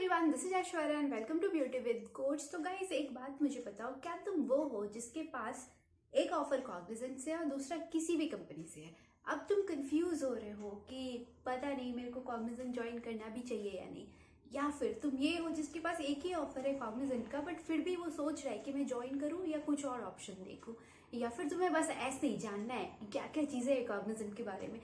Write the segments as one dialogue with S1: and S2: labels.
S1: Everyone, this is Aishwarya and welcome to beauty with coach. तो guys, एक बात मुझे बताओ, क्या तुम वो हो जिसके पास एक ऑफर कॉग्निजेंट से और दूसरा किसी भी कंपनी से है। अब तुम कंफ्यूज हो रहे हो कि पता नहीं मेरे को कॉग्निजेंट ज्वाइन करना भी चाहिए या नहीं, या फिर तुम ये हो जिसके पास एक ही ऑफर है कॉग्निजेंट का, बट फिर भी वो सोच रहा है कि मैं ज्वाइन करूं या कुछ और ऑप्शन देखूं, या फिर तुम्हें बस ऐसे ही जानना है कि क्या क्या चीजें है कॉग्निजेंट के बारे में,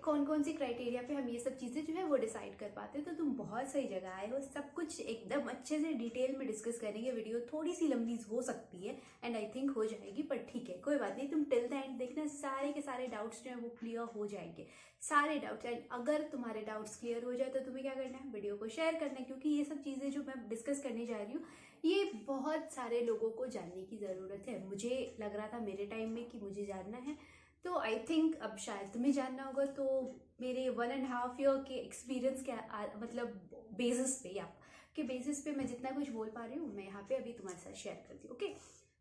S1: कौन कौन सी क्राइटेरिया पे हम ये सब चीजें जो है वो डिसाइड कर पाते हैं। तो तुम बहुत सही जगह आए हो, सब कुछ एकदम अच्छे से डिटेल में डिस्कस करेंगे। वीडियो थोड़ी सी लंबी हो सकती है एंड आई थिंक हो जाएगी, पर ठीक है, कोई बात नहीं। तुम टिल द एंड देखना, सारे के सारे डाउट्स जो है वो क्लियर हो जाएंगे, सारे डाउट्स। एंड अगर तुम्हारे डाउट्स क्लियर हो जाए तो तुम्हें क्या करना है, वीडियो को शेयर करना है, क्योंकि ये सब चीजें जो मैं डिस्कस करने जा रही हूँ ये बहुत सारे लोगों को जानने की जरूरत है। मुझे लग रहा था मेरे टाइम में कि मुझे जानना है, तो आई थिंक अब शायद तुम्हें जानना होगा। तो मेरे 1.5 ईयर के एक्सपीरियंस के मतलब बेसिस पे या के बेसिस पे मैं जितना कुछ बोल पा रही हूँ मैं यहाँ पे अभी तुम्हारे साथ शेयर करती हूँ। ओके,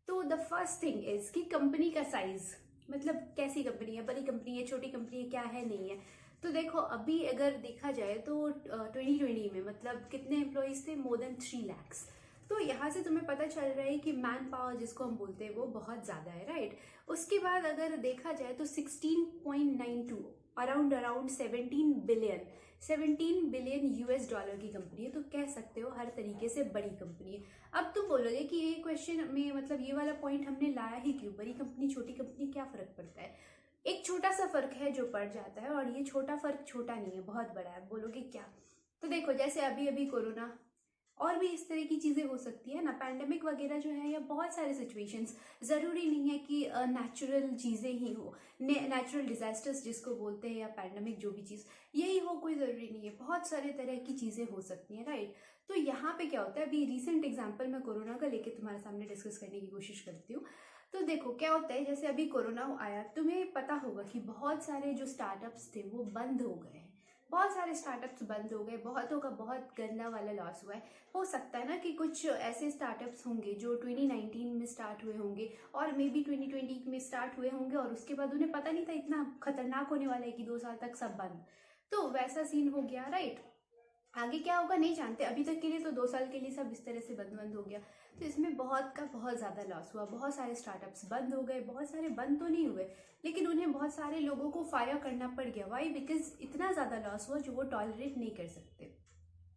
S1: तो द फर्स्ट थिंग इज कि कंपनी का साइज, मतलब कैसी कंपनी है, बड़ी कंपनी है, छोटी कंपनी है, क्या है, नहीं है। तो देखो, अभी अगर देखा जाए तो 2020 में मतलब कितने एम्प्लॉइज थे, मोर देन 3 lakhs। तो यहाँ से तुम्हें पता चल रहा है कि मैन पावर जिसको हम बोलते हैं वो बहुत ज्यादा है, राइट। उसके बाद अगर देखा जाए तो 16.92 अराउंड 17 बिलियन यूएस डॉलर की कंपनी है। तो कह सकते हो हर तरीके से बड़ी कंपनी है। अब तुम बोलोगे कि ये क्वेश्चन में मतलब ये वाला पॉइंट हमने लाया ही क्यों, बड़ी कंपनी छोटी कंपनी क्या फर्क पड़ता है। एक छोटा सा फर्क है जो पड़ जाता है, और ये छोटा फर्क छोटा नहीं है, बहुत बड़ा है। बोलोगे क्या, तो देखो जैसे अभी अभी कोरोना और भी इस तरह की चीजें हो सकती है ना, पैंडेमिक वगैरह जो है, या बहुत सारे सिचुएशंस, जरूरी नहीं है कि नेचुरल चीजें ही हो, नेचुरल डिजास्टर्स जिसको बोलते हैं, या पैंडेमिक जो भी चीज यही हो, कोई जरूरी नहीं है, बहुत सारे तरह की चीजें हो सकती हैं, राइट। तो यहाँ पे क्या होता है, अभी रिसेंट एग्जाम्पल मैं कोरोना का लेके तुम्हारे सामने डिस्कस करने की कोशिश करती हूँ। तो देखो क्या होता है, जैसे अभी कोरोना आया, तुम्हें पता होगा कि बहुत सारे जो स्टार्टअप्स थे वो बंद हो गए हैं, बहुत सारे स्टार्टअप्स बंद हो गए, बहुतों का बहुत गंदा वाला लॉस हुआ है। हो सकता है ना कि कुछ ऐसे स्टार्टअप्स होंगे जो 2019 में स्टार्ट हुए होंगे और मे बी 2020 में स्टार्ट हुए होंगे, और उसके बाद उन्हें पता नहीं था इतना खतरनाक होने वाला है कि 2 साल तक सब बंद। तो वैसा सीन हो गया, राइट। आगे क्या होगा नहीं जानते, अभी तक के लिए तो 2 साल के लिए सब इस तरह से बंद हो गया। तो इसमें बहुत का बहुत ज्यादा लॉस हुआ, बहुत सारे स्टार्टअप्स बंद हो गए, बहुत सारे बंद तो नहीं हुए लेकिन उन्हें बहुत सारे लोगों को फायर करना पड़ गया। वाई, बिकॉज इतना ज्यादा लॉस हुआ जो वो टॉलरेट नहीं कर सकते।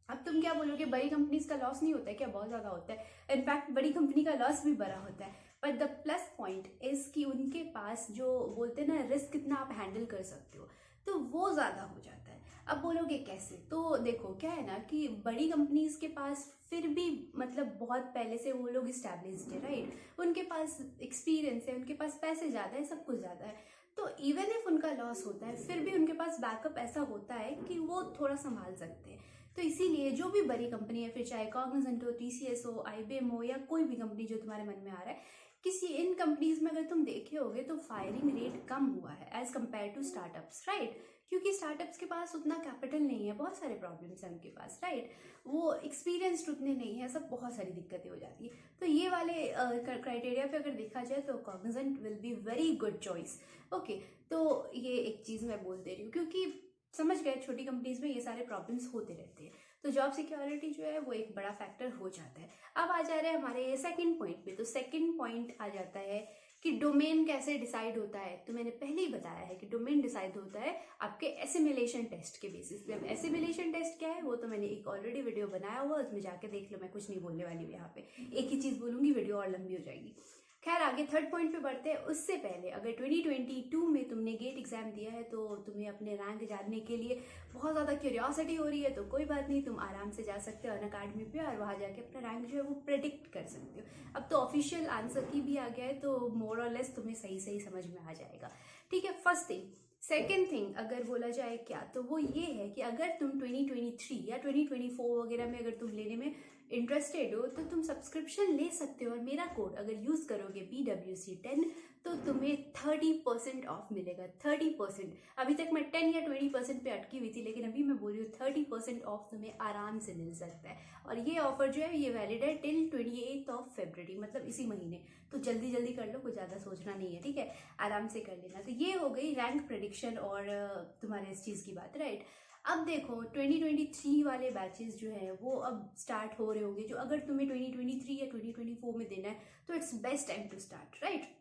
S1: अब तुम क्या बोलोगे, बड़ी कंपनीज का लॉस नहीं होता है क्या, बहुत ज्यादा होता है। इनफैक्ट बड़ी कंपनी का लॉस भी बड़ा होता है, but the plus point is कि उनके पास जो बोलते हैं ना रिस्क कितना आप हैंडल कर सकते हो, तो वो ज्यादा हो जाता है। अब बोलोगे कैसे, तो देखो क्या है ना कि बड़ी कंपनीज के पास फिर भी मतलब बहुत पहले से वो लोग इस्टेब्लिश्ड है, राइट। उनके पास एक्सपीरियंस है, उनके पास पैसे ज्यादा है, सब कुछ ज्यादा है। तो इवन इफ उनका लॉस होता है फिर भी उनके पास बैकअप ऐसा होता है कि वो थोड़ा संभाल सकते हैं। तो इसीलिए जो भी बड़ी कंपनी है, फिर चाहे कॉग्निजेंट हो, टीसीएस हो, आईबीएम हो, या कोई भी कंपनी जो तुम्हारे मन में आ रहा है, किसी इन कंपनीज में अगर तुम देखे होगे तो फायरिंग रेट कम हुआ है as compared to startups, right. क्योंकि स्टार्टअप्स के पास उतना कैपिटल नहीं है, बहुत सारे प्रॉब्लम्स हैं उनके पास, राइट। वो एक्सपीरियंस्ड उतने नहीं है, सब बहुत सारी दिक्कतें हो जाती है। तो ये वाले क्राइटेरिया पे अगर देखा जाए तो Cognizant will be very good choice. Okay, तो ये एक चीज मैं बोल दे रही हूँ, क्योंकि समझ गए छोटी कंपनीज में ये सारे प्रॉब्लम्स होते रहते हैं। तो जॉब सिक्योरिटी जो है वो एक बड़ा फैक्टर हो जाता है। अब आ जा रहे हैं हमारे सेकंड पॉइंट पे। तो सेकंड पॉइंट आ जाता है कि डोमेन कैसे डिसाइड होता है। तो मैंने पहले ही बताया है कि डोमेन डिसाइड होता है आपके एसिमिलेशन टेस्ट के बेसिस पे। अब एसिमिलेशन टेस्ट क्या है वो तो मैंने एक ऑलरेडी वीडियो बनाया हुआ, उसमें जाके देख लो, मैं कुछ नहीं बोलने वाली हूँ यहाँ पे, एक ही चीज बोलूंगी, वीडियो और लंबी हो जाएगी। खैर, आगे थर्ड पॉइंट पे बढ़ते हैं। उससे पहले अगर 2022 में तुमने गेट एग्जाम दिया है तो तुम्हें अपने रैंक जानने के लिए बहुत ज्यादा क्यूरियोसिटी हो रही है, तो कोई बात नहीं, तुम आराम से जा सकते हो अनअकैडमी पे और वहां जाके अपना रैंक जो है वो प्रेडिक्ट कर सकते हो। अब तो ऑफिशियल आंसर की भी आ गया है, तो मोर और लेस तुम्हें सही सही समझ में आ जाएगा, ठीक है। First thing. सेकेंड थिंग अगर बोला जाए क्या, तो वो ये है कि अगर तुम 2023 या 2024 वगैरह में अगर तुम लेने में इंटरेस्टेड हो तो तुम सब्सक्रिप्शन ले सकते हो, और मेरा कोड अगर यूज करोगे BWC10 तो तुम्हें 30% ऑफ मिलेगा। 30%। अभी तक मैं 10 या 20% पे अटकी हुई थी, लेकिन अभी मैं बोल रही हूँ 30% ऑफ तुम्हें आराम से मिल सकता है। और ये ऑफर जो है ये वैलिड है टिल 28 फरवरी, मतलब इसी महीने। तो जल्दी जल्दी कर लो, कुछ ज्यादा सोचना नहीं है, ठीक है, आराम से कर लेना। तो ये हो गई रैंक प्रेडिक्शन और तुम्हारे इस चीज की बात, राइट। अब देखो 2023 वाले बैचेस जो है वो अब स्टार्ट हो रहे होंगे, जो अगर तुम्हें 2023 या 2024 में देना है तो it's best time to start, right.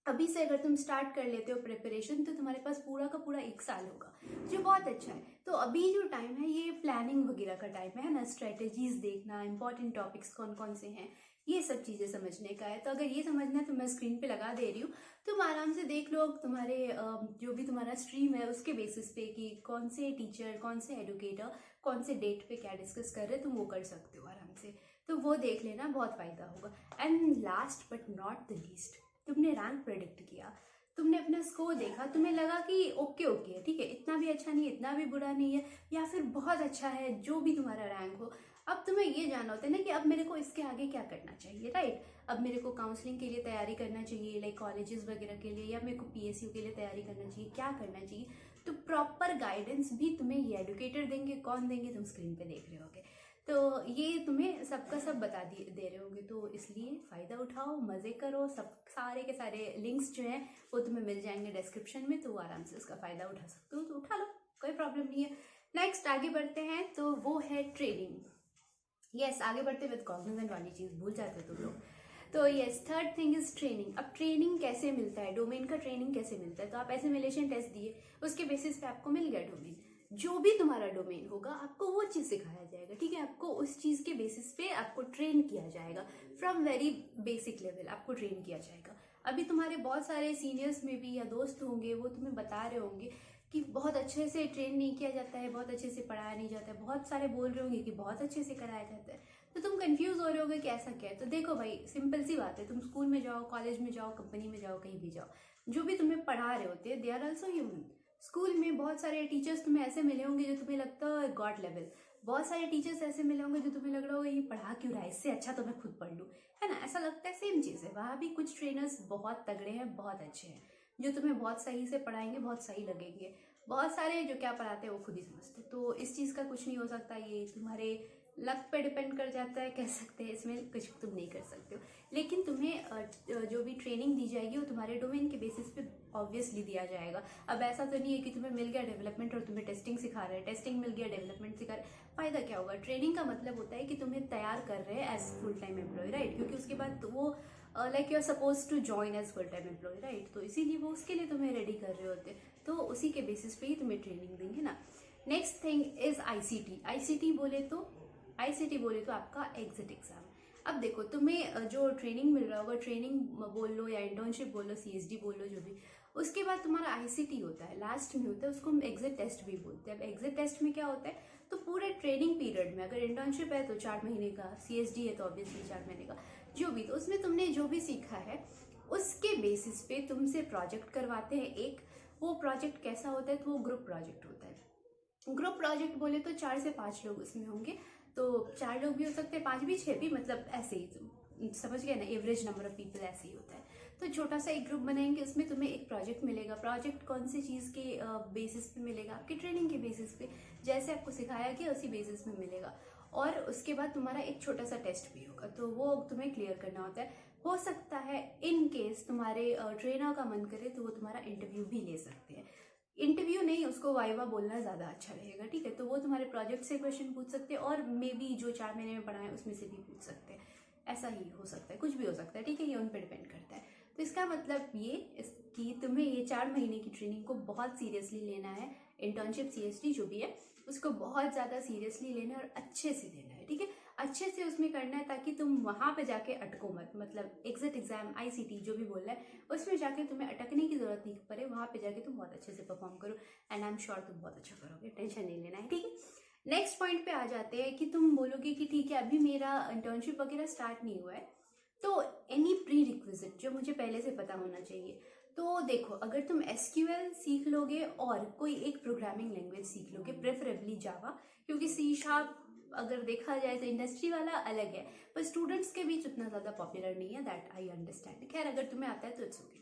S1: अभी से अगर तुम स्टार्ट कर लेते हो प्रिपरेशन तो तुम्हारे पास पूरा का पूरा 1 साल होगा, जो बहुत अच्छा है। तो अभी जो टाइम है ये प्लानिंग वगैरह का टाइम है ना, स्ट्रेटेजीज देखना, इंपॉर्टेंट टॉपिक्स कौन कौन से हैं, ये सब चीज़ें समझने का है। तो अगर ये समझना है तो मैं स्क्रीन पे लगा दे रही हूँ, तुम आराम से देख लो तुम्हारे जो भी तुम्हारा स्ट्रीम है उसके बेसिस पे कि कौन से टीचर, कौन से एडुकेटर, कौन से डेट पे क्या डिस्कस कर रहे हैं, तुम वो कर सकते हो आराम से। तो वो देख लेना, बहुत फायदा होगा। And last but not the least, तुमने रैंक प्रेडिक्ट किया, तुमने अपना स्कोर देखा, तुम्हें लगा कि ओके ओके है, ठीक है, इतना भी अच्छा नहीं है, इतना भी बुरा नहीं है, या फिर बहुत अच्छा है, जो भी तुम्हारा रैंक हो। अब तुम्हें ये जानना होता है ना कि अब मेरे को इसके आगे क्या करना चाहिए, राइट। अब मेरे को काउंसलिंग के लिए तैयारी करना चाहिए, लाइक कॉलेजेस वगैरह के लिए, या मेरे को पीएसयू के लिए तैयारी करना चाहिए, क्या करना चाहिए। तो प्रॉपर गाइडेंस भी तुम्हें ये एडुकेटर देंगे, कौन देंगे, तुम स्क्रीन पे देख रहे होगे। तो ये तुम्हें सबका सब बता दे रहे होंगे, तो इसलिए फ़ायदा उठाओ, मज़े करो। सब सारे के सारे लिंक्स जो हैं वो तुम्हें मिल जाएंगे डिस्क्रिप्शन में, तो आराम से उसका फ़ायदा उठा सकते हो, तो उठा लो, कोई प्रॉब्लम नहीं है। नेक्स्ट आगे बढ़ते हैं, तो वो है ट्रेनिंग। यस, आगे बढ़ते विद कॉग्निजेंट वाली चीज़ भूल जाते हो तुम लोग। तो yes, third thing is training. अब ट्रेनिंग कैसे मिलता है, डोमेन का ट्रेनिंग कैसे मिलता है, तो आप एसिमिलेशन टेस्ट दिए, उसके बेसिस पे आपको मिल गया डोमेन। जो भी तुम्हारा डोमेन होगा आपको वो चीज़ सिखाया जाएगा, ठीक है। आपको उस चीज़ के बेसिस पे आपको ट्रेन किया जाएगा, फ्रॉम वेरी बेसिक लेवल आपको ट्रेन किया जाएगा। अभी तुम्हारे बहुत सारे सीनियर्स में भी या दोस्त होंगे, वो तुम्हें बता रहे होंगे कि बहुत अच्छे से ट्रेन नहीं किया जाता है, बहुत अच्छे से पढ़ाया नहीं जाता है। बहुत सारे बोल रहे होंगे कि बहुत अच्छे से कराया जाता है, तो तुम कंफ्यूज हो रहे होगे कि ऐसा क्या है। तो देखो भाई, सिंपल सी बात है, तुम स्कूल में जाओ, कॉलेज में जाओ, कंपनी में जाओ, कहीं भी जाओ, जो भी तुम्हें पढ़ा रहे होते हैं they are also human. School में बहुत सारे टीचर्स तुम्हें ऐसे मिले होंगे जो तुम्हें लगता है गॉड लेवल, बहुत सारे टीचर्स ऐसे मिले होंगे जो तुम्हें लग रहा होगा ये पढ़ा क्यों रहा है, इससे अच्छा तो मैं खुद पढ़ लूँ, है ना। ऐसा लगता है, सेम चीज़ है। वहाँ भी कुछ ट्रेनर्स बहुत तगड़े हैं, बहुत अच्छे हैं, जो तुम्हें बहुत सही से पढ़ाएंगे, बहुत सही लगेंगे। बहुत सारे जो क्या पढ़ाते हैं वो खुद ही समझते, तो इस चीज़ का कुछ नहीं हो सकता, ये तुम्हारे लक पे डिपेंड कर जाता है, कह सकते हैं, इसमें कुछ तुम नहीं कर सकते हो। लेकिन तुम्हें जो भी ट्रेनिंग दी जाएगी वो तुम्हारे डोमेन के बेसिस पे ऑब्वियसली दिया जाएगा। अब ऐसा तो नहीं है कि तुम्हें मिल गया डेवलपमेंट और तुम्हें टेस्टिंग सिखा रहे हैं, टेस्टिंग मिल गया डेवलपमेंट सिखा रहे, फायदा क्या होगा। ट्रेनिंग का मतलब होता है कि तुम्हें तैयार कर रहे हैं as full time employee, right, क्योंकि उसके बाद वो like you are suppose to join as full time employee, right. तो इसीलिए वो उसके लिए तुम्हें रेडी कर रहे होते हैं, तो उसी के बेसिस पे ही तुम्हें ट्रेनिंग देंगे ना। Next thing is ICT. ICT बोले तो आपका एग्जिट एग्जाम। अब देखो, तुम्हें जो ट्रेनिंग मिल रहा होगा, ट्रेनिंग बोल लो या इंटर्नशिप बोल लो, सीएसडी बोल लो, जो भी, उसके बाद तुम्हारा आईसीटी होता है, लास्ट में होता है, उसको हम एग्जिट टेस्ट भी बोलते हैं। अब एग्जिट टेस्ट में क्या होता है, तो पूरे ट्रेनिंग पीरियड में, अगर इंटर्नशिप है तो 4 महीने का, सीएसडी है तो ऑब्वियसली 4 महीने का, जो भी, तो उसमें तुमने जो भी सीखा है उसके बेसिस पे तुमसे प्रोजेक्ट करवाते हैं एक। वो प्रोजेक्ट कैसा होता है, तो वो ग्रुप प्रोजेक्ट होता है। ग्रुप प्रोजेक्ट बोले तो 4 से 5 लोग उसमें होंगे, तो 4 लोग भी हो सकते हैं, 5 भी, 6 भी, मतलब ऐसे ही, तुम समझ गए ना, एवरेज नंबर ऑफ पीपल ऐसे ही होता है। तो छोटा सा एक ग्रुप बनाएंगे, उसमें तुम्हें एक प्रोजेक्ट मिलेगा। प्रोजेक्ट कौन सी चीज़ के बेसिस पे मिलेगा, आपकी ट्रेनिंग के बेसिस पे, जैसे आपको सिखाया गया उसी बेसिस पे मिलेगा। और उसके बाद तुम्हारा एक छोटा सा टेस्ट भी होगा, तो वो तुम्हें क्लियर करना होता है। हो सकता है इन केस तुम्हारे ट्रेनर का मन करे तो वो तुम्हारा इंटरव्यू भी ले सकते हैं। इंटरव्यू नहीं, उसको वाइवा बोलना ज़्यादा अच्छा रहेगा, ठीक है। तो वो तुम्हारे प्रोजेक्ट से क्वेश्चन पूछ सकते हैं, और मे बी जो 4 महीने में पढ़ाए उसमें से भी पूछ सकते हैं। ऐसा ही हो सकता है, कुछ भी हो सकता है, ठीक है, ये उन पर डिपेंड करता है। तो इसका मतलब ये कि तुम्हें ये 4 महीने की ट्रेनिंग को बहुत सीरियसली लेना है। इंटर्नशिप, सीएसटी जो भी है, उसको बहुत ज़्यादा सीरियसली लेना है और अच्छे से लेना है, ठीक है। अच्छे से उसमें करना है ताकि तुम वहाँ पे जाके अटको मत, मतलब एग्जिट एग्जाम, आईसीटी जो भी बोल रहा है उसमें जाके तुम्हें अटकने की जरूरत नहीं पड़े, वहाँ पे जाके तुम बहुत अच्छे से परफॉर्म करो। एंड आई एम श्योर तुम बहुत अच्छा करोगे, टेंशन नहीं लेना है, ठीक है। नेक्स्ट पॉइंट पे आ जाते हैं कि तुम बोलोगे कि ठीक है, अभी मेरा इंटर्नशिप वगैरह स्टार्ट नहीं हुआ है, तो एनी प्री रिक्विजिट जो मुझे पहले से पता होना चाहिए। तो देखो, अगर तुम एसक्यूएल सीख लोगे और कोई एक प्रोग्रामिंग लैंग्वेज सीख लोगे, प्रेफरेबली जावा, क्योंकि सी शार्प अगर देखा जाए तो इंडस्ट्री वाला अलग है, पर स्टूडेंट्स के बीच उतना ज़्यादा पॉपुलर नहीं है, दैट आई अंडरस्टैंड। खैर, अगर तुम्हें आता है तो इट्स ओके।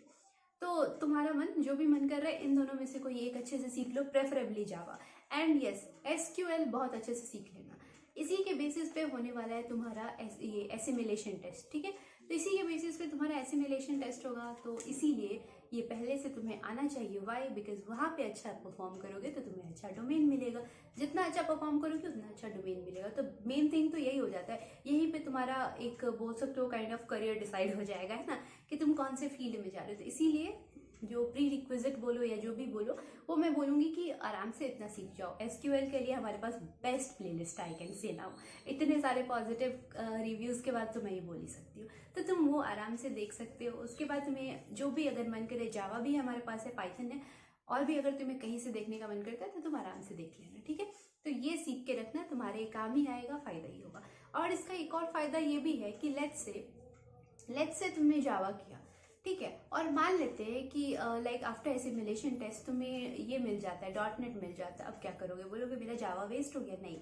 S1: तो तुम्हारा मन, जो भी मन कर रहा है, इन दोनों में से कोई एक अच्छे से सीख लो, preferably Java. And yes, SQL बहुत अच्छे से सीख लेना। इसी के बेसिस पे होने वाला है तुम्हारा ये एसिमिलेशन टेस्ट, ठीक है। तो इसी के बेसिस पे तुम्हारा एसिमिलेशन टेस्ट होगा, तो इसीलिए ये पहले से तुम्हें आना चाहिए। वाई? बिकॉज वहाँ पे अच्छा परफॉर्म करोगे तो तुम्हें अच्छा डोमेन मिलेगा, जितना अच्छा परफॉर्म करोगे उतना अच्छा डोमेन मिलेगा। तो मेन थिंग तो यही हो जाता है, यहीं पे तुम्हारा एक बोल सकते हो काइंड ऑफ करियर डिसाइड हो जाएगा, है ना, कि तुम कौन से फील्ड में जा रहे हो। तो इसीलिए जो प्री रिक्विजिट बोलो या जो भी बोलो, वो मैं बोलूँगी कि आराम से इतना सीख जाओ। एसक्यूएल के लिए हमारे पास best playlist I can say now, इतने सारे पॉजिटिव रिव्यूज़ के बाद तो मैं ये बोल ही सकती हूँ। तो तुम वो आराम से देख सकते हो। उसके बाद तुम्हें जो भी अगर मन करे, जावा भी हमारे पास है, पाइथन है, और भी अगर तुम्हें कहीं से देखने का मन करता है तो तुम आराम से देख लेना, ठीक है। तो ये सीख के रखना, तुम्हारे काम ही आएगा, फ़ायदा ही होगा। और इसका एक और फ़ायदा ये भी है कि लेट्स से तुमने जावा किया, ठीक है, और मान लेते हैं कि लाइक आफ्टर एसिमुलेशन टेस्ट तुम्हें ये मिल जाता है, .NET मिल जाता है। अब क्या करोगे? बोलोगे मेरा जावा वेस्ट हो गया? नहीं,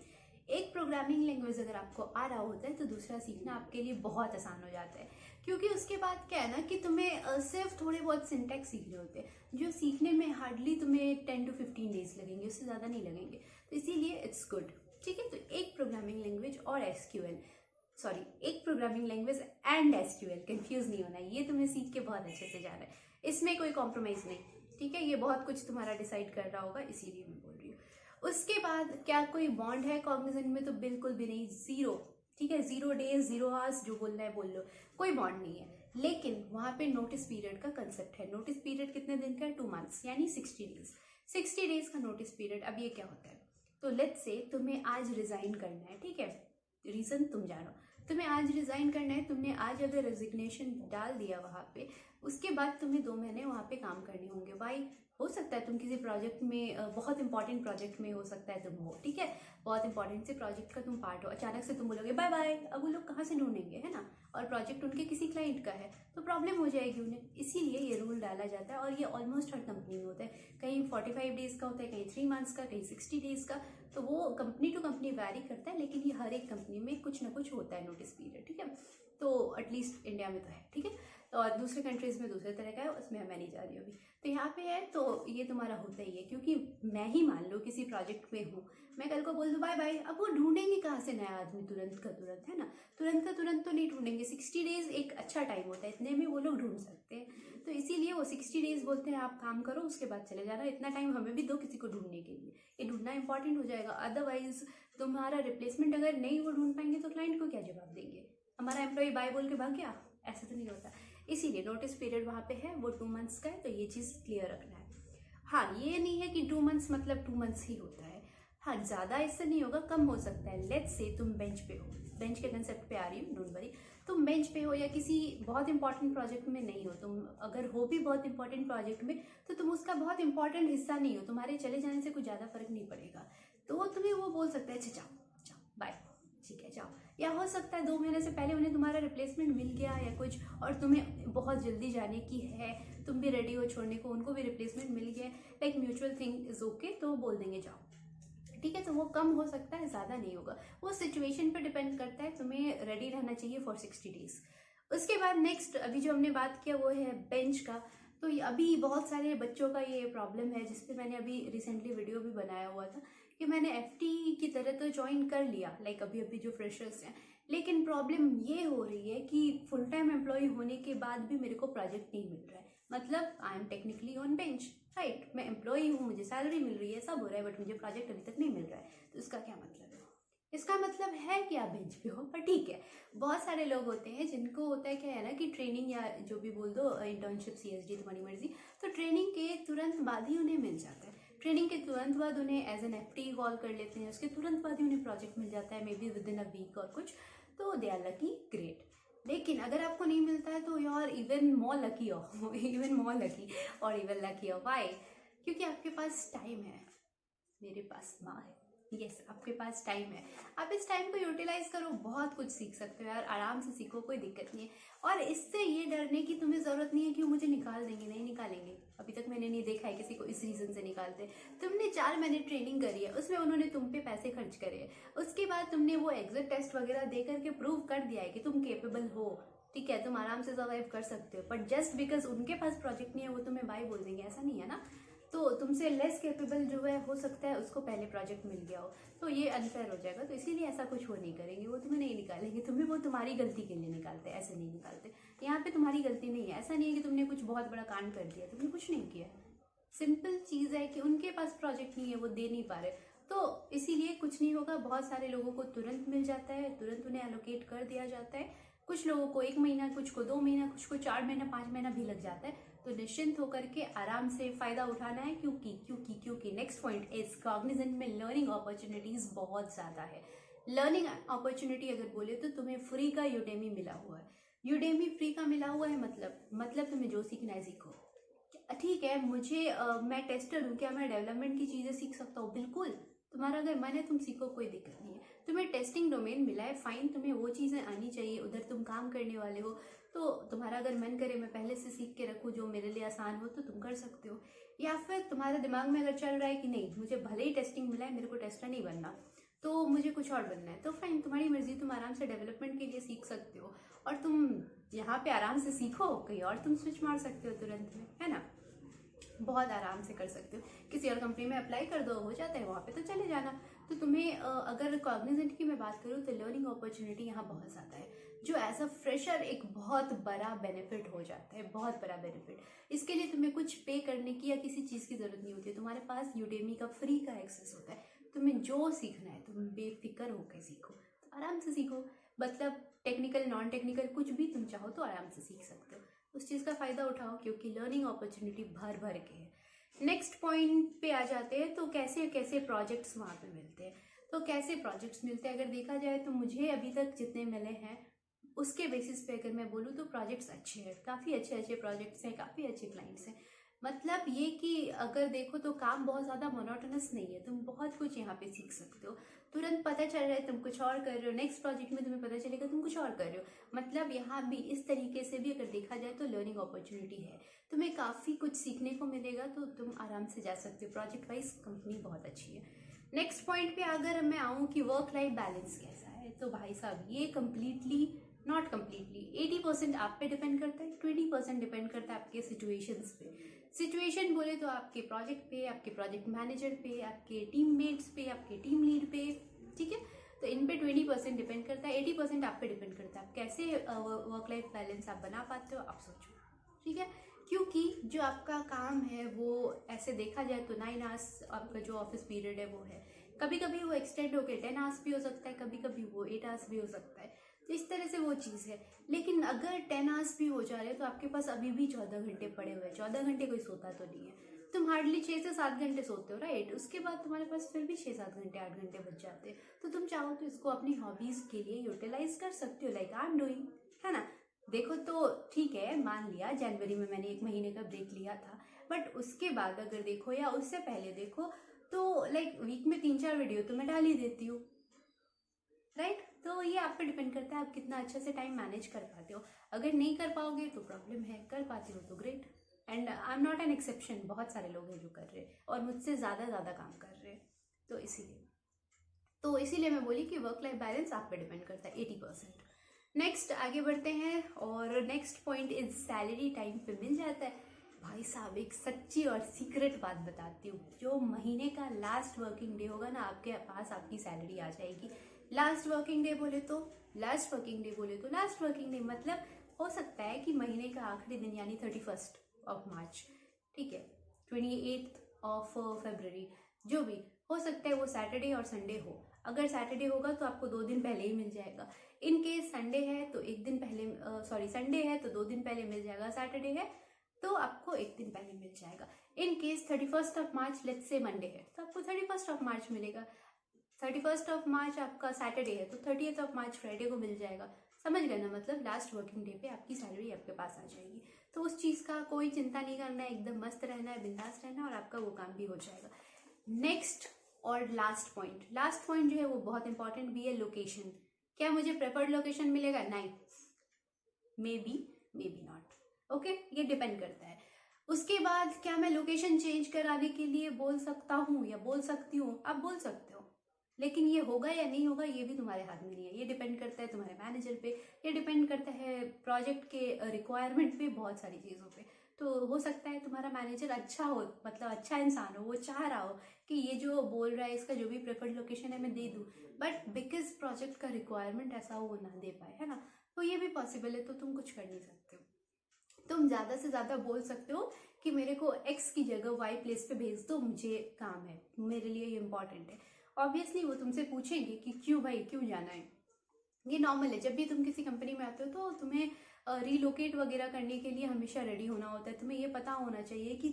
S1: एक प्रोग्रामिंग लैंग्वेज अगर आपको आ रहा होता है तो दूसरा सीखना आपके लिए बहुत आसान हो जाता है, क्योंकि उसके बाद क्या है ना कि तुम्हें सिर्फ थोड़े बहुत सिंटैक्स सीखने होते हैं, जो सीखने में हार्डली तुम्हें 10 to 15 डेज लगेंगे, उससे ज़्यादा नहीं लगेंगे। तो इसीलिए इट्स गुड, ठीक है। तो एक प्रोग्रामिंग लैंग्वेज और एसक्यूएल, सॉरी, एक programming language and SQL, confuse नहीं होना, ये तुम्हें सीख के बहुत अच्छे से जाना है, इसमें कोई कॉम्प्रोमाइज़ नहीं, ठीक है। ये बहुत कुछ तुम्हारा डिसाइड कर रहा होगा, इसीलिए मैं बोल रही हूँ। उसके बाद क्या कोई बॉन्ड है कॉग्निजेंट में? तो बिल्कुल भी नहीं, जीरो, ठीक है। 0 डेज 0 आवर्स, जो बोलना है बोल लो, कोई बॉन्ड नहीं है। लेकिन वहाँ पे नोटिस पीरियड का कंसेप्ट है। नोटिस पीरियड कितने दिन का है? 2 मंथ्स, यानी 60 डेज। 60 डेज का नोटिस पीरियड। अब ये क्या होता है? तो लेट्स से तुम्हें आज रिजाइन करना है, ठीक है, रीजन तुम जानो, तुम्हें आज रिजाइन करना है, तुमने आज अगर रेजिग्नेशन डाल दिया वहाँ पे, उसके बाद तुम्हें 2 महीने वहाँ पे काम करने होंगे। भाई, हो सकता है तुम किसी प्रोजेक्ट में, बहुत इंपॉर्टेंट प्रोजेक्ट में हो सकता है तुम हो, ठीक है, बहुत इंपॉर्टेंट से प्रोजेक्ट का तुम पार्ट हो, अचानक से तुम बोलोगे बाय बाय, अब वो लोग कहाँ से ढूंढेंगे, है ना, और प्रोजेक्ट उनके किसी क्लाइंट का है तो प्रॉब्लम हो जाएगी उन्हें। इसीलिए ये रूल डाला जाता है, और ये ऑलमोस्ट हर कंपनी में होता है। कहीं 45 डेज का होता है, कहीं 3 मंथ्स का, कहीं 60 डेज का। तो वो कंपनी टू कंपनी वैरी करता है, लेकिन ये हर एक कंपनी में कुछ ना कुछ होता है नोटिस पीरियड, ठीक है। तो एटलीस्ट इंडिया में तो है, ठीक है, और दूसरे कंट्रीज में दूसरे तरह का है, उसमें मैं नहीं जा रही अभी। तो यहाँ पे है तो ये तुम्हारा होता ही है, क्योंकि मैं ही मान लो किसी प्रोजेक्ट में हूँ, मैं कल को बोल दूँ बाय बाय, अब वो ढूंढेंगे कहाँ से नया आदमी तुरंत का तुरंत, है ना, तुरंत का तुरंत तो नहीं ढूंढेंगे। 60 डेज एक अच्छा टाइम होता है, इतने में वो लोग ढूंढ सकते हैं। तो इसीलिए वो 60 डेज बोलते हैं आप काम करो, उसके बाद चले जाना। इतना टाइम हमें भी दो किसी को ढूंढने के लिए, ये ढूंढना इंपॉर्टेंट हो जाएगा। अदरवाइज तुम्हारा रिप्लेसमेंट अगर नहीं वो ढूंढ पाएंगे तो क्लाइंट को क्या जवाब देंगे? हमारा एम्प्लॉय बाय बोल के भाग गया, ऐसा तो नहीं होता। इसीलिए नोटिस पीरियड वहाँ पे है, वो 2 मंथ्स का है, तो ये चीज़ क्लियर रखना है। हाँ, ये नहीं है कि 2 मंथ्स मतलब 2 मंथ्स ही होता है, हाँ, ज़्यादा इससे नहीं होगा, कम हो सकता है। लेट्स से तुम बेंच पे हो, बेंच के कंसेप्ट पे आ रही हूँ, डोंट वरी, तुम बेंच पे हो या किसी बहुत इंपॉर्टेंट प्रोजेक्ट में नहीं हो, तुम अगर हो भी बहुत इंपॉर्टेंट प्रोजेक्ट में तो तुम उसका बहुत इंपॉर्टेंट हिस्सा नहीं हो, तुम्हारे चले जाने से कुछ ज़्यादा फर्क नहीं पड़ेगा। तो वो तुम्हें वो बोल सकता है अच्छा जाओ जाओ बाय, ठीक है जाओ। या हो सकता है 2 महीने से पहले उन्हें तुम्हारा रिप्लेसमेंट मिल गया या कुछ, और तुम्हें बहुत जल्दी जाने की है, तुम भी रेडी हो छोड़ने को, उनको भी रिप्लेसमेंट मिल गया, like mutual thing is okay, तो बोल देंगे जाओ, ठीक है। तो वो कम हो सकता है, ज़्यादा नहीं होगा, वो सिचुएशन पे डिपेंड करता है। तुम्हें रेडी रहना चाहिए फॉर 60 डेज। उसके बाद नेक्स्ट अभी जो हमने बात किया वो है बेंच का। तो अभी बहुत सारे बच्चों का ये प्रॉब्लम है, जिसपे मैंने अभी रिसेंटली वीडियो भी बनाया हुआ था कि मैंने FT की तरह तो ज्वाइन कर लिया, लाइक अभी अभी जो फ्रेशर्स हैं, लेकिन प्रॉब्लम ये हो रही है कि फुल टाइम एम्प्लॉय होने के बाद भी मेरे को प्रोजेक्ट नहीं मिल रहा है। मतलब I am technically on bench, right, मैं एम्प्लॉय हूँ, मुझे सैलरी मिल रही है, सब हो रहा है, बट मुझे प्रोजेक्ट अभी तक नहीं मिल रहा है। तो इसका क्या मतलब है? इसका मतलब है कि आप बेंच पे हो, पर ठीक है। बहुत सारे लोग होते हैं जिनको होता है क्या है ना कि ट्रेनिंग या जो भी बोल दो, इंटर्नशिप, CSD, तुम्हारी मर्जी, तो ट्रेनिंग के तुरंत बाद ही उन्हें मिल जाता है। ट्रेनिंग के तुरंत बाद उन्हें एज एन FT कॉल कर लेते हैं, उसके तुरंत बाद ही उन्हें प्रोजेक्ट मिल जाता है, maybe within a week और कुछ, तो दे आर लकी, ग्रेट। लेकिन अगर आपको नहीं मिलता है तो you are even more lucky हो, इवन मोर लकी और इवन लकी हो। वाई? क्योंकि आपके पास टाइम है, मेरे पास माँ है, यस, आपके पास टाइम है, आप इस टाइम को यूटिलाइज करो, बहुत कुछ सीख सकते हो यार, आराम से सीखो, कोई दिक्कत नहीं है। और इससे ये डरने की तुम्हें ज़रूरत नहीं है कि वो मुझे निकाल देंगे, नहीं निकालेंगे। अभी तक मैंने नहीं देखा है किसी को इस रीज़न से निकालते। तुमने 4 महीने ट्रेनिंग करी है, उसमें उन्होंने तुम पे पैसे खर्च करे हैं, उसके बाद तुमने वो एग्जिट टेस्ट वगैरह दे करके प्रूव कर दिया है कि तुम केपेबल हो, ठीक है, तुम आराम से सर्वाइव कर सकते हो, बट जस्ट बिकॉज उनके पास प्रोजेक्ट नहीं है वो तुम्हें बाय बोल देंगे, ऐसा नहीं है ना। तो तुमसे लेस कैपेबल जो है हो सकता है उसको पहले प्रोजेक्ट मिल गया हो, तो ये अनफेयर हो जाएगा। तो इसीलिए ऐसा कुछ वो नहीं करेंगे, वो तुम्हें नहीं निकालेंगे, तुम्हें वो तुम्हारी गलती के लिए निकालते हैं, ऐसे नहीं निकालते। यहाँ पे तुम्हारी गलती नहीं है, ऐसा नहीं है कि तुमने कुछ बहुत बड़ा कांड कर दिया, तुमने कुछ नहीं किया। सिंपल चीज़ है कि उनके पास प्रोजेक्ट नहीं है, वो दे नहीं पा रहे, तो इसीलिए कुछ नहीं होगा। बहुत सारे लोगों को तुरंत मिल जाता है, तुरंत उन्हें एलोकेट कर दिया जाता है। कुछ लोगों को 1 महीना, कुछ को 2 महीना, कुछ को 4 महीना, 5 महीना भी लग जाता है। तो निश्चिंत होकर के आराम से फायदा उठाना है, क्योंकि नेक्स्ट पॉइंट इज कॉग्निजेंट में लर्निंग अपॉर्चुनिटीज बहुत ज्यादा है। लर्निंग अपॉर्चुनिटी अगर बोले तो तुम्हें फ्री का यूडेमी मिला हुआ है। यूडेमी फ्री का मिला हुआ है, मतलब तुम्हें जो सीखना है सीखो। ठीक है, मैं टेस्टर हूँ, क्या मैं डेवलपमेंट की चीजें सीख सकता हूँ? बिल्कुल, तुम्हारा अगर मन है तुम सीखो, कोई दिक्कत नहीं है। तुम्हें टेस्टिंग डोमेन मिला है, फाइन, तुम्हें वो चीज़ें आनी चाहिए, उधर तुम काम करने वाले हो, तो तुम्हारा अगर मन करे मैं पहले से सीख के रखूँ जो मेरे लिए आसान हो, तो तुम कर सकते हो। या फिर तुम्हारे दिमाग में अगर चल रहा है कि नहीं, मुझे भले ही टेस्टिंग मिला है, मेरे को टेस्टर नहीं बनना, तो मुझे कुछ और बनना है, तो फाइन, तुम्हारी मर्जी, तुम आराम से डेवलपमेंट के लिए सीख सकते हो। और तुम यहाँ पे आराम से सीखो, कहीं और तुम स्विच मार सकते हो तुरंत में, है ना, बहुत आराम से कर सकते हो। किसी और कंपनी में अप्लाई कर दो, हो जाता है, वहाँ पे तो चले जाना। तो तुम्हें अगर कॉग्निजेंट की मैं बात करूँ तो लर्निंग अपॉर्चुनिटी यहाँ बहुत ज़्यादा है, जो एज अ फ्रेशर एक बहुत बड़ा बेनिफिट हो जाता है, बहुत बड़ा बेनिफिट। इसके लिए तुम्हें कुछ पे करने की या किसी चीज़ की ज़रूरत नहीं होती है, तुम्हारे पास यूडेमी का फ्री का एक्सेस होता है। तुम्हें जो सीखना है तुम बेफिक्र होकर सीखो, तो आराम से सीखो। मतलब टेक्निकल, नॉन टेक्निकल, कुछ भी तुम चाहो तो आराम से सीख सकते हो। उस चीज़ का फ़ायदा उठाओ, क्योंकि लर्निंग अपॉर्चुनिटी भर भर के है। नेक्स्ट पॉइंट पे आ जाते हैं, तो कैसे कैसे प्रोजेक्ट्स वहाँ पे मिलते हैं। तो कैसे प्रोजेक्ट्स मिलते हैं अगर देखा जाए तो मुझे अभी तक जितने मिले हैं उसके बेसिस पे अगर मैं बोलूँ तो प्रोजेक्ट्स अच्छे हैं, काफ़ी अच्छे अच्छे प्रोजेक्ट्स हैं, काफ़ी अच्छे क्लाइंट्स हैं। मतलब ये कि अगर देखो तो काम बहुत ज़्यादा मोनोटोनस नहीं है, तुम बहुत कुछ यहाँ पे सीख सकते हो। तुरंत पता चल रहा है तुम कुछ और कर रहे हो, नेक्स्ट प्रोजेक्ट में तुम्हें पता चलेगा तुम कुछ और कर रहे हो। मतलब यहाँ भी इस तरीके से भी अगर देखा जाए तो लर्निंग अपॉर्चुनिटी है, तुम्हें काफ़ी कुछ सीखने को मिलेगा, तो तुम आराम से जा सकते हो। प्रोजेक्ट वाइज कंपनी बहुत अच्छी है। नेक्स्ट पॉइंट पे अगर मैं आऊँ कि वर्क लाइफ बैलेंस कैसा है, तो भाई साहब ये कम्प्लीटली, नॉट कम्प्लीटली, 80% आप पे डिपेंड करता है, 20% डिपेंड करता है आपके सिचुएशंस पे। सिचुएशन बोले तो आपके प्रोजेक्ट पे, आपके प्रोजेक्ट मैनेजर पे, आपके टीममेट्स पे, आपके टीम लीड पे, ठीक है। तो इन पे 20% डिपेंड करता है, 80% आप पे डिपेंड करता है। आप कैसे वर्क लाइफ बैलेंस आप बना पाते हो, आप सोचो, ठीक है। क्योंकि जो आपका काम है वो ऐसे देखा जाए तो 9 आवर्स आपका जो ऑफिस पीरियड है वो है, कभी कभी वो एक्सटेंड होकर 10 आवर्स भी हो सकता है, कभी कभी वो 8 आवर्स भी हो सकता है। तो इस तरह से वो चीज़ है। लेकिन अगर 10 आवर्स भी हो जा रहे हैं तो आपके पास अभी भी 14 घंटे पड़े हुए हैं। 14 घंटे कोई सोता तो नहीं है, तुम हार्डली 6 से 7 घंटे सोते हो, राइट। उसके बाद तुम्हारे पास फिर भी 6-7 घंटे, 8 घंटे बच जाते हैं। तो तुम चाहो तो इसको अपनी हॉबीज के लिए यूटिलाइज कर सकते हो, लाइक आई एम डूइंग, है ना। देखो तो ठीक है, मान लिया जनवरी में मैंने 1 महीने का ब्रेक लिया था, बट उसके बाद अगर देखो या उससे पहले देखो तो लाइक वीक में 3-4 वीडियो तो मैं डाल ही देती हूँ, राइट। तो ये आप पे डिपेंड करता है आप कितना अच्छे से टाइम मैनेज कर पाते हो। अगर नहीं कर पाओगे तो प्रॉब्लम है, कर पाते हो तो great. And I am not an exception, बहुत सारे लोग हैं जो कर रहे हैं और मुझसे ज़्यादा काम कर रहे हैं। तो इसीलिए मैं बोली कि वर्क लाइफ बैलेंस आप पे डिपेंड करता है 80%। नेक्स्ट आगे बढ़ते हैं, और next point is salary time पे मिल जाता है। भाई साहब एक सच्ची और सीक्रेट बात बताती हूँ, जो महीने का लास्ट वर्किंग डे होगा ना, आपके पास आपकी सैलरी आ जाएगी। लास्ट वर्किंग डे बोले तो लास्ट वर्किंग डे, बोले तो लास्ट वर्किंग डे, मतलब हो सकता है कि महीने का आखिरी दिन यानी 31 मार्च, ठीक है, 28 फरवरी, जो भी हो सकता है वो सैटरडे और संडे हो। अगर सैटरडे होगा तो आपको 2 दिन पहले ही मिल जाएगा। इन केस संडे है तो 1 दिन पहले, संडे है तो 2 दिन पहले मिल जाएगा, सैटरडे है तो आपको 1 दिन पहले मिल जाएगा। In case 31 March, let's say Monday है तो आपको 31 मार्च मिलेगा। 31 मार्च आपका सैटरडे है तो 30 मार्च फ्राइडे को मिल जाएगा। समझ गए ना, मतलब लास्ट वर्किंग डे पे आपकी सैलरी आपके पास आ जाएगी। तो उस चीज़ का कोई चिंता नहीं करना है, एकदम मस्त रहना है, बिंदास रहना है, और आपका वो काम भी हो जाएगा। नेक्स्ट और लास्ट पॉइंट जो है वो बहुत इंपॉर्टेंट भी है, लोकेशन। क्या मुझे प्रेफर्ड लोकेशन मिलेगा? नहीं, मे बी नॉट, ओके, ये डिपेंड करता है। उसके बाद क्या मैं लोकेशन चेंज कराने के लिए बोल सकता हूँ या बोल सकती हूँ? आप बोल सकते हो, लेकिन ये होगा या नहीं होगा ये भी तुम्हारे हाथ में नहीं है। ये डिपेंड करता है तुम्हारे मैनेजर पे, ये डिपेंड करता है प्रोजेक्ट के रिक्वायरमेंट पे, बहुत सारी चीज़ों पे। तो हो सकता है तुम्हारा मैनेजर अच्छा हो, मतलब अच्छा इंसान हो, वो चाह रहा हो कि ये जो बोल रहा है इसका जो भी प्रेफर्ड लोकेशन है मैं दे दूँ, बट बिकॉज प्रोजेक्ट का रिक्वायरमेंट ऐसा वो ना दे पाए, है ना। तो ये भी पॉसिबल है, तो तुम कुछ कर नहीं सकते हो। तुम ज़्यादा से ज़्यादा बोल सकते हो कि मेरे को एक्स की जगह वाई प्लेस पे भेज दो, मुझे काम है, मेरे लिए ये इंपॉर्टेंट है। ऑब्वियसली वो तुमसे पूछेंगे कि क्यों भाई, क्यों जाना है। ये नॉर्मल है, जब भी तुम किसी कंपनी में आते हो तो तुम्हें रीलोकेट वगैरह करने के लिए हमेशा रेडी होना होता है। तुम्हें ये पता होना चाहिए कि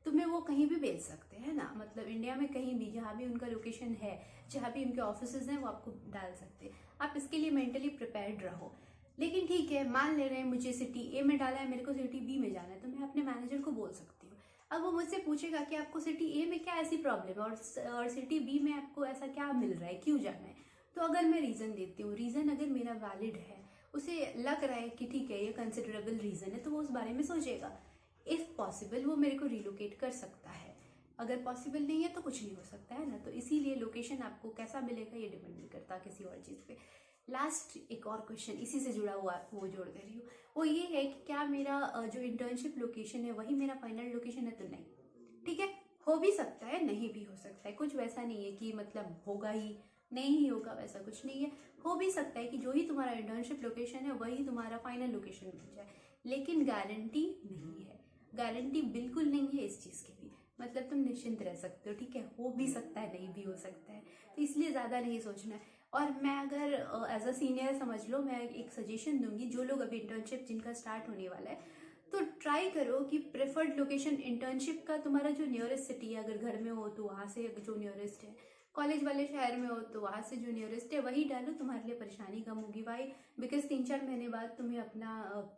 S1: तुम्हें वो कहीं भी भेज सकते हैं ना, मतलब इंडिया में कहीं भी जहाँ भी उनका लोकेशन है, जहाँ भी उनके ऑफिसेज हैं, वो आपको डाल सकते हैं। आप इसके लिए मेंटली प्रिपेयर्ड रहो। लेकिन ठीक है, मान ले रहे हैं मुझे सिटी ए में डाला है, मेरे को सिटी बी में जाना है, तो मैं अपने मैनेजर को बोल सकती हूँ। अब वो मुझसे पूछेगा कि आपको सिटी ए में क्या ऐसी प्रॉब्लम है और सिटी बी में आपको ऐसा क्या मिल रहा है, क्यों जाना है। तो अगर मैं रीज़न देती हूँ, रीज़न अगर मेरा वैलिड है, उसे लग रहा है कि ठीक है ये कंसिडरेबल रीज़न है, तो वो उस बारे में सोचेगा। इफ़ पॉसिबल वो मेरे को रिलोकेट कर सकता है, अगर पॉसिबल नहीं है तो कुछ नहीं हो सकता, है ना। तो इसीलिए लोकेशन आपको कैसा मिलेगा ये डिपेंड नहीं करता किसी और चीज़ पे। लास्ट एक और क्वेश्चन इसी से जुड़ा हुआ वो जोड़ दे रही हूँ, वो ये है कि क्या मेरा जो इंटर्नशिप लोकेशन है वही मेरा फाइनल लोकेशन है, तो नहीं। ठीक है, हो भी सकता है, नहीं भी हो सकता है, कुछ वैसा नहीं है कि मतलब होगा ही नहीं ही होगा, वैसा कुछ नहीं है। हो भी सकता है कि जो ही तुम्हारा इंटर्नशिप लोकेशन है वही तुम्हारा फाइनल लोकेशन बन जाए, लेकिन गारंटी नहीं है, गारंटी बिल्कुल नहीं है इस चीज़ की भी। मतलब तुम निश्चिंत रह सकते हो, ठीक है, हो भी सकता है, नहीं भी हो सकता है, तो इसलिए ज़्यादा नहीं सोचना है। और मैं अगर एज अ सीनियर समझ लो, मैं एक सजेशन दूंगी, जो लोग अभी इंटर्नशिप जिनका स्टार्ट होने वाला है, तो ट्राई करो कि प्रेफर्ड लोकेशन इंटर्नशिप का तुम्हारा जो नियरेस्ट सिटी है, अगर घर में हो तो वहाँ से जो नियरेस्ट है, कॉलेज वाले शहर में हो तो वहाँ से जो नियरेस्ट है वही डालो, तुम्हारे लिए परेशानी कम होगी भाई। बिकॉज 3-4 महीने बाद तुम्हें अपना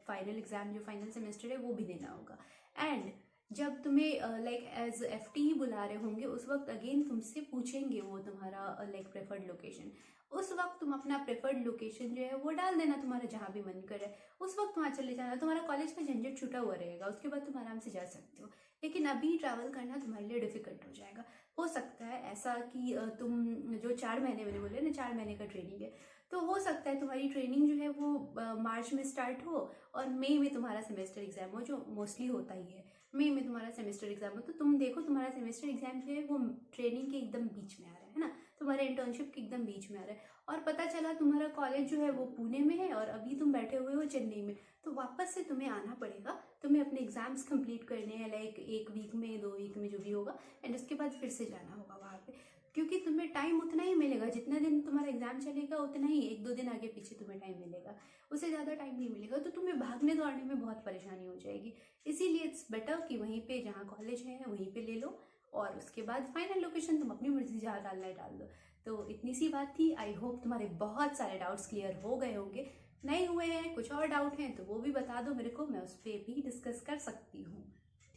S1: फाइनल एग्जाम, जो फाइनल सेमेस्टर है, वो भी देना होगा। एंड जब तुम्हें लाइक एज FT बुला रहे होंगे, उस वक्त अगेन तुमसे पूछेंगे वो तुम्हारा लाइक प्रेफर्ड लोकेशन। उस वक्त तुम अपना प्रेफर्ड लोकेशन जो है वो डाल देना, तुम्हारा जहाँ भी मन करे उस वक्त वहाँ चले जाना, तुम्हारा कॉलेज का झंझट छूटा हुआ रहेगा, उसके बाद तुम आराम से जा सकते हो। लेकिन अभी ट्रैवल करना तुम्हारे लिए डिफिकल्ट हो जाएगा। हो सकता है ऐसा कि तुम जो 4 महीने मैंने बोले ना, 4 महीने का ट्रेनिंग है, तो हो सकता है तुम्हारी ट्रेनिंग जो है वो मार्च में स्टार्ट हो और मई में तुम्हारा सेमेस्टर एग्जाम हो, जो मोस्टली होता ही है। मई में तुम्हारा सेमेस्टर एग्जाम हो, तो तुम देखो तुम्हारा सेमेस्टर एग्जाम जो है वो ट्रेनिंग के एकदम बीच में आ रहा है ना, तुम्हारे इंटर्नशिप के एकदम बीच में आ रहा है, और पता चला तुम्हारा कॉलेज जो है वो पुणे में है और अभी तुम बैठे हुए हो चेन्नई में, तो वापस से तुम्हें आना पड़ेगा। तुम्हें अपने एग्जाम्स कंप्लीट करने हैं, लाइक 1 वीक में, 2 वीक में, जो भी होगा, एंड उसके बाद फिर से जाना होगा वहाँ पे, क्योंकि तुम्हें टाइम उतना ही मिलेगा जितना दिन तुम्हारा एग्जाम चलेगा, उतना ही 1-2 दिन आगे पीछे तुम्हें टाइम मिलेगा, उससे ज़्यादा टाइम नहीं मिलेगा, तो तुम्हें भागने दौड़ने में बहुत परेशानी हो जाएगी। इसीलिए इट्स बेटर कि वहीं पे जहाँ कॉलेज है वहीं पे ले लो, और उसके बाद फाइनल लोकेशन तुम अपनी मर्जी जहाँ डालना है डाल दो। तो इतनी सी बात थी। आई होप तुम्हारे बहुत सारे डाउट्स क्लियर हो गए होंगे। नहीं हुए हैं, कुछ और डाउट हैं तो वो भी बता दो मेरे को, मैं उस पर भी डिस्कस कर सकती हूँ।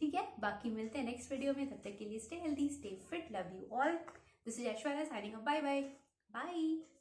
S1: ठीक है, बाकी मिलते हैं नेक्स्ट वीडियो में, तब तक के लिए stay healthy, stay fit, love you all. This is Aishwarya signing off, bye bye bye.